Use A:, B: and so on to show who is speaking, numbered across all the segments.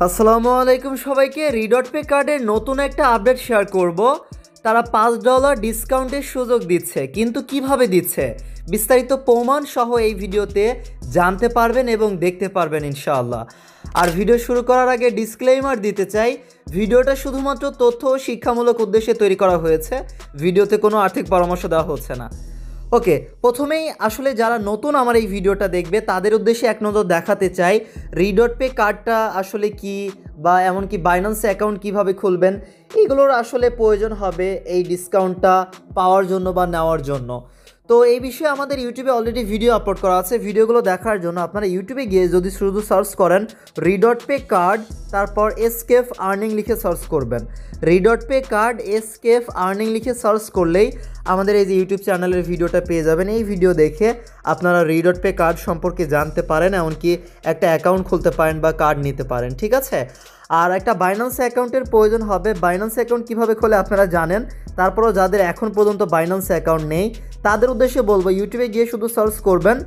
A: আসসালামু আলাইকুম সবাইকে। রিডটপে কার্ডের নতুন একটা আপডেট শেয়ার করব। তারা $5 ডিসকাউন্টের সুযোগ দিচ্ছে, কিন্তু কিভাবে দিচ্ছে বিস্তারিত প্রমাণ সহ এই ভিডিওতে জানতে পারবেন এবং দেখতে পারবেন ইনশাআল্লাহ। আর ভিডিও শুরু করার আগে ডিসক্লেইমার দিতে চাই, ভিডিওটা শুধুমাত্র তথ্য ও শিক্ষামূলক উদ্দেশ্যে তৈরি করা হয়েছে, ভিডিওতে কোনো আর্থিক পরামর্শ দেওয়া হচ্ছে না। ওকে, প্রথমেই আসলে যারা নতুন আমার এই ভিডিওটা দেখবে তাদের উদ্দেশ্যে এক নজর দেখাতে চাই রিডটপে কার্ডটা আসলে কি, বা এমনকি বাইন্যান্স অ্যাকাউন্ট কিভাবে খুলবেন, এগুলোর আসলে প্রয়োজন হবে এই ডিসকাউন্টটা পাওয়ার জন্য বা নেওয়ার জন্য। তো এই বিষয়ে আমাদের ইউটিউবে অলরেডি ভিডিও আপলোড করা আছে। ভিডিওগুলো দেখার জন্য আপনারা ইউটিউবে গিয়ে যদি শুধু সার্চ করেন রিডটপে কার্ড, তারপর এসকেফ আর্নিং লিখে সার্চ করবেন। রিডটপে কার্ড এসকেফ আর্নিং লিখে সার্চ করলেই আমাদের এই যে ইউটিউব চ্যানেলের ভিডিওটা পেয়ে যাবেন। এই ভিডিও দেখে আপনারা রিডটপে কার্ড সম্পর্কে জানতে পারেন, এমনকি একটা অ্যাকাউন্ট খুলতে পারেন বা কার্ড নিতে পারেন, ঠিক আছে। আর একটা বাইন্যান্স অ্যাকাউন্টের প্রয়োজন হবে। বাইন্যান্স অ্যাকাউন্ট কীভাবে খোলে আপনারা জানেন, তারপরও যাদের এখন পর্যন্ত বাইন্যান্স অ্যাকাউন্ট নেই তাদের উদ্দেশ্যে বলবো, ইউটিউবে গিয়ে শুধু সার্চ করবেন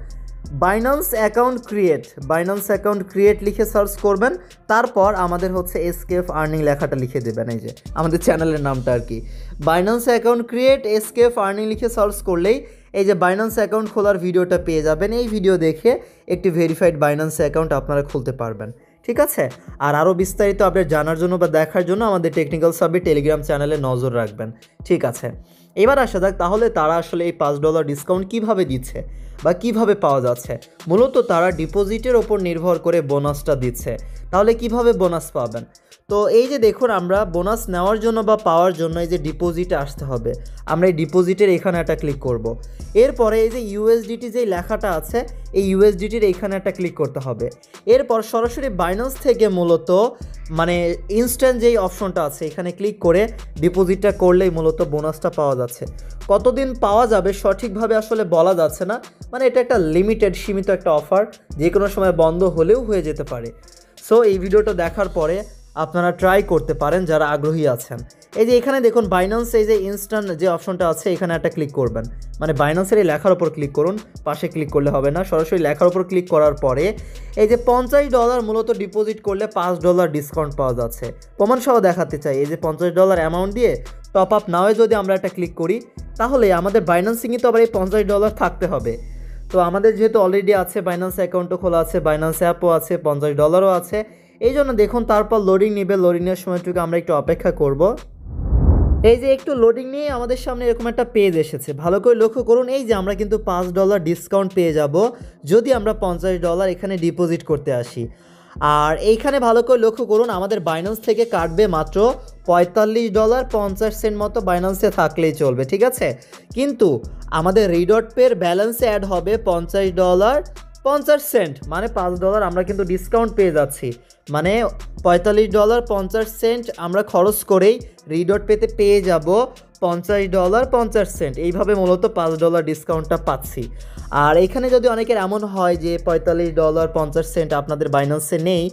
A: Binance account create, Binance account create লিখে সার্চ করবেন। তারপর আমাদের হচ্ছে এসকেফ আর্নিং লেখাটা লিখে দেবেন, এই যে আমাদের চ্যানেলের নামটা আর কি, Binance account create SKF earning লিখে সার্চ করলেই এই যে বাইন্যান্স অ্যাকাউন্ট খোলার ভিডিওটা পেয়ে যাবেন। এই ভিডিও দেখে একটি ভেরিফাইড বাইন্যান্স অ্যাকাউন্ট আপনারা খুলতে পারবেন, ঠিক আছে। আর আরও বিস্তারিত আপডেট জানার জন্য বা দেখার জন্য আমাদের টেকনিক্যাল সাবি টেলিগ্রাম চ্যানেলে নজর রাখবেন, ঠিক আছে। এবার আসা যাক তাহলে তারা আসলে এই $5 ডিসকাউন্ট কিভাবে দিচ্ছে বা কিভাবে পাওয়া যাচ্ছে। মূলত তারা ডিপোজিটের ওপর নির্ভর করে বোনাসটা দিচ্ছে। তাহলে কিভাবে বোনাস পাবেন? তো এই যে দেখুন, আমরা বোনাস নেওয়ার জন্য বা পাওয়ার জন্য এই যে ডিপোজিটে আসতে হবে, আমরা এই ডিপোজিটের এখানে একটা ক্লিক করব। এরপরে এই যে ইউএসডিটি যে লেখাটা আছে, এই ইউএসডিটির এইখানে একটা ক্লিক করতে হবে। এরপর সরাসরি বাইন্যান্স থেকে মূলত মানে ইনস্ট্যান্ট যেই অপশনটা আছে এখানে ক্লিক করে ডিপোজিটটা করলেই মূলত বোনাসটা পাওয়া যাচ্ছে। কতদিন পাওয়া যাবে সঠিকভাবে আসলে বলা যাচ্ছে না, মানে এটা একটা লিমিটেড সীমিত একটা অফার, যে কোনো সময় বন্ধ হলেও হয়ে যেতে পারে। সো এই ভিডিওটা দেখার পরে আপনারা ট্রাই করতে পারেন যারা আগ্রহী আছেন। এই যে এখানে দেখুন বাইন্যান্স এই যে ইনস্ট্যান্ট যে অপশনটা আছে এখানে একটা ক্লিক করবেন, মানে বাইন্যান্সের এই লেখার ওপর ক্লিক করুন, পাশে ক্লিক করলে হবে না, সরাসরি লেখার ওপর ক্লিক করার পরে এই যে $50 মূলত ডিপোজিট করলে $5 ডিসকাউন্ট পাওয়া যাচ্ছে। প্রমাণ সহ দেখাতে চাই, এই যে $50 অ্যামাউন্ট দিয়ে টপ আপ নাওয়ে যদি আমরা একটা ক্লিক করি তাহলে আমাদের বাইন্যান্সিংয়ে তো আবার এই $50 থাকতে হবে। তো আমাদের যেহেতু অলরেডি আছে, বাইন্যান্স অ্যাকাউন্টও খোলা আছে, বাইন্যান্স অ্যাপও আছে, $50ও আছে, এই জন্য দেখুন তারপর লোডিং নেবে। লোডিংয়ের সময়টুকু আমরা একটু অপেক্ষা করব। এই যে একটু লোডিং নিয়ে আমাদের সামনে এরকম একটা পেজ এসেছে, ভালো করে লক্ষ্য করুন। এই যে আমরা কিন্তু $5 ডিসকাউন্ট পেয়ে যাব যদি আমরা $50 এখানে ডিপোজিট করতে আসি। আর এইখানে ভালো করে লক্ষ্য করুন, আমাদের বাইন্যান্স থেকে কাটবে মাত্র $45.50 মতো বাইন্যান্সে থাকলেই চলবে, ঠিক আছে। কিন্তু আমাদের রিডটপের ব্যালেন্সে অ্যাড হবে $50.50, মানে $5 আমরা কিন্তু ডিসকাউন্ট পেয়ে যাচ্ছি। মানে $45.50 আমরা খরচ করেই রিডটপেতে পেয়ে যাব $50.50। এইভাবে মূলত $5 ডিসকাউন্টটা পাচ্ছি। আর এখানে যদি অনেকের এমন হয় যে $45.50 আপনাদের বাইন্যান্সে নেই,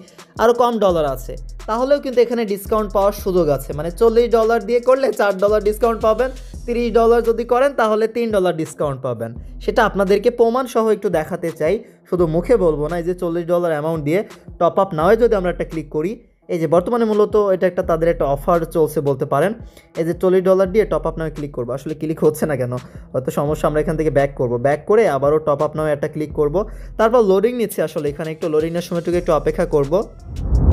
A: আরও কম ডলার আছে, তাহলেও কিন্তু এখানে ডিসকাউন্ট পাওয়ার সুযোগ আছে। মানে $40 দিয়ে করলে $4 ডিসকাউন্ট পাবেন, $30 যদি করেন তাহলে $3 ডিসকাউন্ট পাবেন। সেটা আপনাদেরকে প্রমাণ সহ একটু দেখাতে চাই, শুধু মুখে বলবো না। এই যে $40 অ্যামাউন্ট দিয়ে টপ আপ নাওয়ে যদি আমরা একটা ক্লিক করি, এই যে বর্তমানে মূলত এটা একটা তাদের একটা অফার চলছে বলতে পারেন। এই যে $40 দিয়ে টপ আপ নামে ক্লিক করবো, আসলে ক্লিক হচ্ছে না কেন, হয়তো সমস্যা। আমরা এখান থেকে ব্যাক করব, ব্যাক করে আবারও টপ আপ নামে একটা ক্লিক করব। তারপর লোডিং নিচ্ছে, আসলে এখানে একটু লোডিংয়ের সময়টুকু একটু অপেক্ষা করব।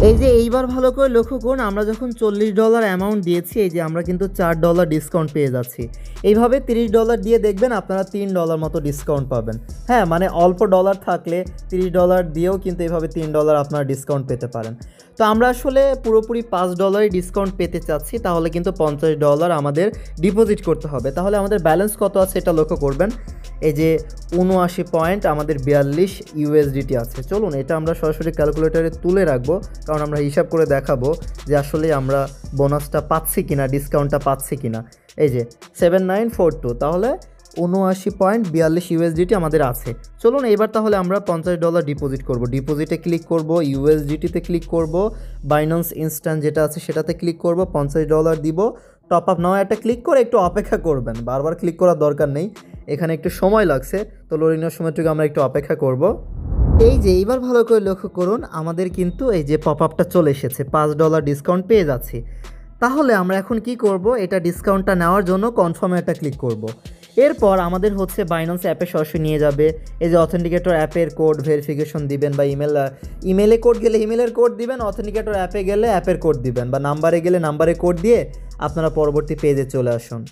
A: এই যে এইবার ভালো করে লক্ষ্য করুন, আমরা যখন $40 অ্যামাউন্ট দিয়েছি, এই যে আমরা কিন্তু $4 ডিসকাউন্ট পেয়ে যাচ্ছি। এইভাবে $30 দিয়ে দেখবেন আপনারা $3 মতো ডিসকাউন্ট পাবেন। হ্যাঁ, মানে অল্প ডলার থাকলে $30 দিয়েও কিন্তু এইভাবে $3 আপনারা ডিসকাউন্ট পেতে পারেন। তো আমরা আসলে পুরোপুরি $5 ডিসকাউন্ট পেতে চাচ্ছি, তাহলে কিন্তু $50 আমাদের ডিপোজিট করতে হবে। তাহলে আমাদের ব্যালেন্স কত আছে এটা লক্ষ্য করবেন। এই যে 79 পয়েন্ট আমাদের 42 ইউএসডিটি আছে। চলুন এটা আমরা সরাসরি ক্যালকুলেটরে তুলে রাখবো, কারণ আমরা হিসাব করে দেখাবো যে আসলে আমরা বোনাসটা পাচ্ছি কিনা, ডিসকাউন্টটা পাচ্ছি কিনা। এই যে 7942, তাহলে 79.42 ইউএসডিটি আমাদের আছে। চলুন এবার তাহলে আমরা $50 ডিপোজিট করব। ডিপোজিটে ক্লিক করব, ইউএসডিটিতে ক্লিক করব, বাইন্যান্স ইনস্ট্যান্ট যেটা আছে সেটাতে ক্লিক করব, $50 দিব, টপ আপ নাও একটা ক্লিক করে একটু অপেক্ষা করবেন, বারবার ক্লিক করার দরকার নেই, এখানে একটু সময় লাগছে। তো লোডিংয়ের সময়টুকু আমরা একটু অপেক্ষা করব। এই যে এইবার ভালো করে লক্ষ্য করুন, আমাদের কিন্তু এই যে পপ আপটা চলে এসেছে, $5 ডিসকাউন্ট পেয়ে যাচ্ছি। তাহলে আমরা এখন কি করব, এটা ডিসকাউন্টটা নেওয়ার জন্য কনফার্মে একটা ক্লিক করব। এরপর আমাদের হচ্ছে বাইন্যান্স অ্যাপে সরাসরি নিয়ে যাবে। এই যে অথেন্টিকেটর অ্যাপের কোড ভেরিফিকেশন দিবেন, বা ইমেলে কোড গেলে ইমেলের কোড দিবেন, অথেন্টিকেটর অ্যাপে গেলে অ্যাপের কোড দিবেন, বা নাম্বারে গেলে নাম্বারে কোড দিয়ে আপনারা পরবর্তী পেজে চলে আসুন।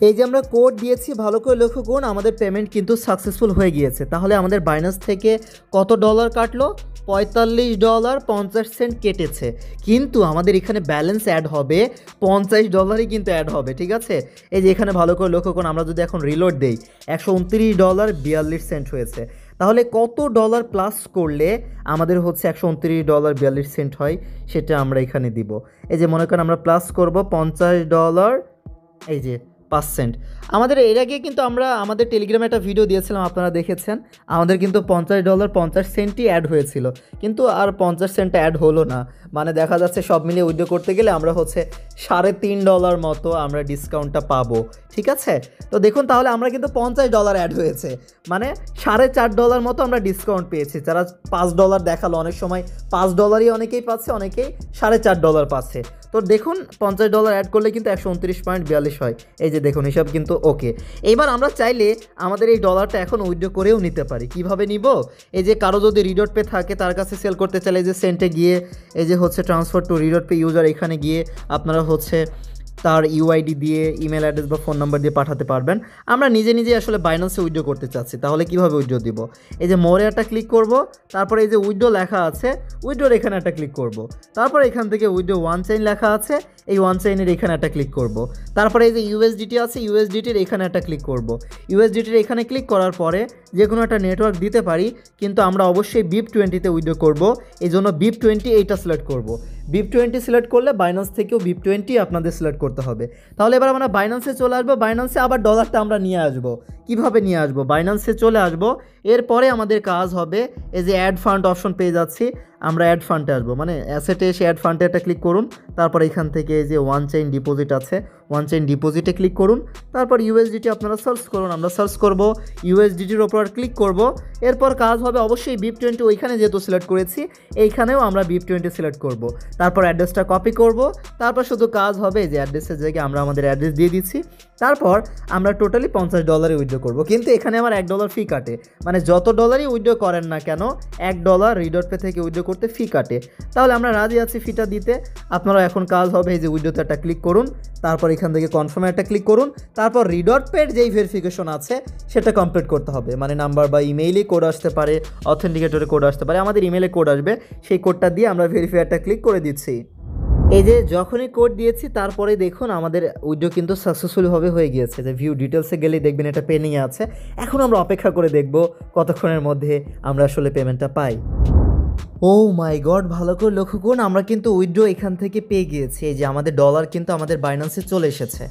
A: এই যে আমরা কোড দিয়েছি, ভালো করে লক্ষ্য করুন, আমাদের পেমেন্ট কিন্তু সাকসেসফুল হয়ে গিয়েছে। তাহলে আমাদের বাইন্যান্স থেকে কত ডলার কাটলো? $45.50 কেটেছে, কিন্তু আমাদের এখানে ব্যালেন্স অ্যাড হবে $50 কিন্তু অ্যাড হবে, ঠিক আছে। এই যে এখানে ভালো করে লক্ষ্য করুন, আমরা যদি এখন রিলোড দেই $129.42 হয়েছে। তাহলে কত ডলার প্লাস করলে আমাদের হচ্ছে $129.42 হয়, সেটা আমরা এখানে দিব। এই যে মনে করেন আমরা প্লাস করব $50, এই যে 5 সেন্ট। আমাদের এর আগে কিন্তু আমরা আমাদের টেলিগ্রামে একটা ভিডিও দিয়েছিলাম, আপনারা দেখেছেন। আমাদের কিন্তু $50.50 অ্যাড হয়েছিল, কিন্তু আর 50 সেন্ট অ্যাড হলো না। মানে দেখা যাচ্ছে সব মিলিয়ে উইথড্র করতে গেলে আমরা হচ্ছে $3.5 মতো আমরা ডিসকাউন্টটা পাবো, ঠিক আছে। তো দেখুন, তাহলে আমরা কিন্তু $50 অ্যাড হয়েছে, মানে $4.5 মতো আমরা ডিসকাউন্ট পেয়েছি। যারা $5 দেখালো, অনেক সময় $5 অনেকেই পাচ্ছে, অনেকেই $4.5 পাচ্ছে। তো দেখুন, $50 অ্যাড করলে কিন্তু 129.42 হয়। এই যে দেখুন, হিসাব কিন্তু ওকে। এইবার আমরা চাইলে আমাদের এই ডলারটা এখন উইথড্র করেও নিতে পারি। কিভাবে নিব? এই যে কারো যদি রিডট পে থাকে, তার কাছে সেল করতে চাইলে এই যে সেন্টে গিয়ে এই যে হচ্ছে ট্রান্সফার টু রিডট পে ইউজার, এখানে গিয়ে আপনারা হচ্ছে তার ইউআইডি দিয়ে, ইমেল অ্যাড্রেস বা ফোন নাম্বার দিয়ে পাঠাতে পারবেন। আমরা নিজে নিজে আসলে বাইন্যান্সে উইথড্র করতে চাচ্ছি, তাহলে কিভাবে উইথড্র দিব? এই যে মোরে একটা ক্লিক করব, তারপরে এই যে উইথড্র লেখা আছে, উইথড্রর এখানে একটা ক্লিক করব। তারপরে এখান থেকে উইথড্র ওয়ান চেইন লেখা আছে, এই ওয়ান চেইনের এখানে একটা ক্লিক করব। তারপরে এই যে ইউএসডিটি আছে, ইউএসডিটির এখানে একটা ক্লিক করব। ইউএসডিটির এখানে ক্লিক করার পরে যে কোনো একটা নেটওয়ার্ক দিতে পারি, কিন্তু আমরা অবশ্যই BIP20 উইথড্র করব। এই জন্য BIP20 এইটা সিলেক্ট করব। BIP20 সিলেক্ট করলে বাইন্যান্স থেকেও BIP20 আপনাদের সিলেক্ট করতে হবে। তাহলে এবার আমরা বাইন্যান্সে চলে আসবো, বাইন্যান্সে আবার ডলারটা আমরা নিয়ে আসবো। কিভাবে নিয়ে আসবো? বাইন্যান্সে চলে আসবো, এরপরে আমাদের কাজ হবে এই যে অ্যাড ফান্ড অপশন পেয়ে যাচ্ছি, আমরা অ্যাড ফান্ডে আসবো, মানে অ্যাসেটে এসে অ্যাড ফান্ডে একটা ক্লিক করুন। তারপর এখান থেকে এই যে ওয়ান চেইন ডিপোজিট আছে, ওয়ান চেইন ডিপোজিটে ক্লিক করুন। তারপর ইউএসডিটি আপনারা সার্চ করুন, আমরা সার্চ করব, ইউএসডিটির ওপর ক্লিক করব। এরপর কাজ হবে অবশ্যই BIP20 ওইখানে যেহেতু সিলেক্ট করেছি, এইখানেও আমরা BIP20 সিলেক্ট করব। তারপর অ্যাড্রেসটা কপি করব। তারপর শুধু কাজ হবে যে অ্যাড্রেসের জায়গায় আমরা আমাদের অ্যাড্রেস দিয়ে দিচ্ছি। তারপর আমরা টোটালি $50 উইথড্র করব, কিন্তু এখানে আমার $1 ফি কাটে। মানে যত ডলারই উইথড্র করেন না কেন, $1 রিডট পে থেকে উইথড্র করতে ফি কাটে। তাহলে আমরা রাজি আছি ফিটা দিতে। আপনারা এখন কাজ হবে এই যে উইথড্রতে একটা ক্লিক করুন, তারপর এখান থেকে কনফার্মে একটা ক্লিক করুন। তারপর রিডট পের যেই ভেরিফিকেশন আছে সেটা কমপ্লিট করতে হবে, মানে নাম্বার বা ইমেইলে কোড আসতে পারে, অথেন্টিকেটরে কোড আসতে পারে, আমাদের ইমেলে কোড আসবে, সেই কোডটা দিয়ে আমরা ভেরিফাই একটা ক্লিক করে দিচ্ছি। এই যে যখনই কোড দিয়েছি, তারপরে দেখুন আমাদের উইথড্র কিন্তু সাকসেসফুলভাবে হয়ে গিয়েছে। যে ভিউ ডিটেলসে গেলেই দেখবেন এটা পেন্ডিংয়ে আছে। এখন আমরা অপেক্ষা করে দেখব কতক্ষণের মধ্যে আমরা আসলে পেমেন্টটা পাই। ও মাই গড, ভালো করে লক্ষ্য করুন, আমরা কিন্তু উইথড্র এখান থেকে পেয়ে গিয়েছি। এই যে আমাদের ডলার কিন্তু আমাদের বাইন্যান্সে চলে এসেছে।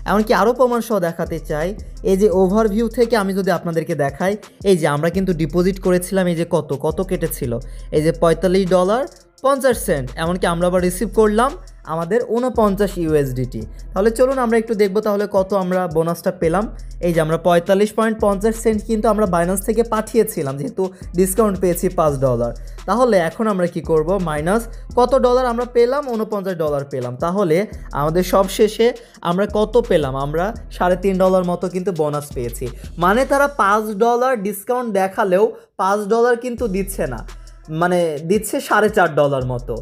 A: এমনকি আরও প্রমাণ সহ দেখাতে চাই, এই যে ওভারভিউ থেকে আমি যদি আপনাদেরকে দেখাই, এই যে আমরা কিন্তু ডিপোজিট করেছিলাম, এই যে কত কেটেছিল, এই যে $45.50। এমনকি আমরা আবার রিসিভ করলাম আমাদের 49 USDT। তাহলে চলুন আমরা একটু দেখব তাহলে কত আমরা বোনাসটা পেলাম। এই যে আমরা $45.50 কিন্তু আমরা বাইন্যান্স থেকে পাঠিয়েছিলাম, যেহেতু ডিসকাউন্ট পেয়েছি $5। তাহলে এখন আমরা কি করব, মাইনাস কত ডলার আমরা পেলাম? $49 পেলাম। তাহলে আমাদের সব শেষে আমরা কত পেলাম? আমরা $3.5 মতো কিন্তু বোনাস পেয়েছি। মানে তারা $5 ডিসকাউন্ট দেখালেও $5 কিন্তু দিচ্ছে না, মানে দিচ্ছে $4.5 মতো।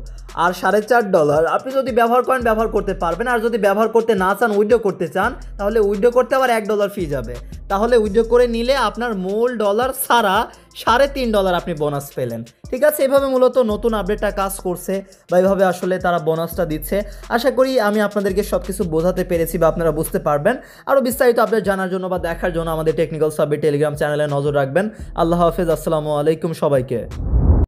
A: আর $4.5 আপনি যদি ব্যবহার করেন ব্যবহার করতে পারবেন, আর যদি ব্যবহার করতে না চান, উইথড্র করতে চান, তাহলে উইথড্র করতে আবার $1 ফি যাবে। তাহলে উইথড্র করে নিলে আপনার মূল ডলার ছাড়া $3.5 আপনি বোনাস পেলেন। ঠিক আছে, এভাবে মূলত নতুন আপডেটটা কাজ করছে, বা এভাবে আসলে তারা বোনাসটা দিচ্ছে। আশা করি আমি আপনাদেরকে সব কিছু বোঝাতে পেরেছি বা আপনারা বুঝতে পারবেন। আরও বিস্তারিত আপডেট জানার জন্য বা দেখার জন্য আমাদের টেকনিক্যাল সাবজেক্ট টেলিগ্রাম চ্যানেলে নজর রাখবেন। আল্লাহ হাফেজ, আসসালামু আলাইকুম সবাইকে।